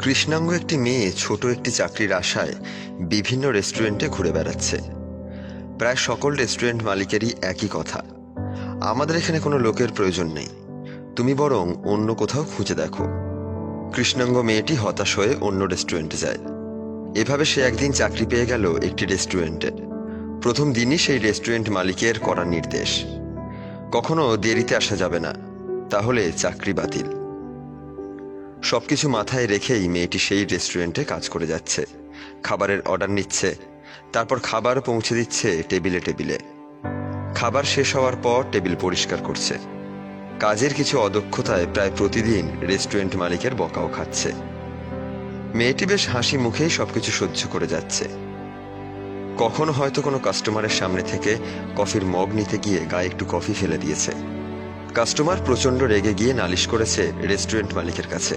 কৃষ্ণাঙ্গ একটি মেয়ে ছোট একটি চাকরির আশায় বিভিন্ন রেস্টুরেন্টে ঘুরে বেড়াচ্ছে। প্রায় সকল রেস্টুরেন্ট মালিকেরই একই কথা, আমাদের এখানে কোনো লোকের প্রয়োজন নেই, তুমি বরং অন্য কোথাও খুঁজে দেখো। কৃষ্ণাঙ্গ মেয়েটি হতাশ হয়ে অন্য রেস্টুরেন্টে যায়। এভাবে সে একদিন চাকরি পেয়ে গেল একটি রেস্টুরেন্টে। প্রথম দিনই সেই রেস্টুরেন্ট মালিকের কড়া নির্দেশ, কখনো দেরিতে আসা যাবে না, তাহলে চাকরি বাতিল। সবকিছু মাথায় রেখেই মেয়েটি সেই রেস্টুরেন্টে কাজ করে যাচ্ছে, খাবারের অর্ডার নিচ্ছে, তারপর খাবার পৌঁছে দিচ্ছে টেবিলে টেবিলে। খাবার শেষ হওয়ার পর টেবিল পরিষ্কার করছে। কাজের কিছু অদক্ষতায় প্রায় প্রতিদিন রেস্টুরেন্ট মালিকের বকাও খাচ্ছে। মেয়েটি বেশ হাসি মুখেই সবকিছু সহ্য করে যাচ্ছে। কখনো হয়তো কোনো কাস্টমারের সামনে থেকে কফির মগ নিতে গিয়ে গায়ে একটু কফি ফেলে দিয়েছে। কাস্টমার প্রচণ্ড রেগে গিয়ে নালিশ করেছে রেস্টুরেন্ট মালিকের কাছে।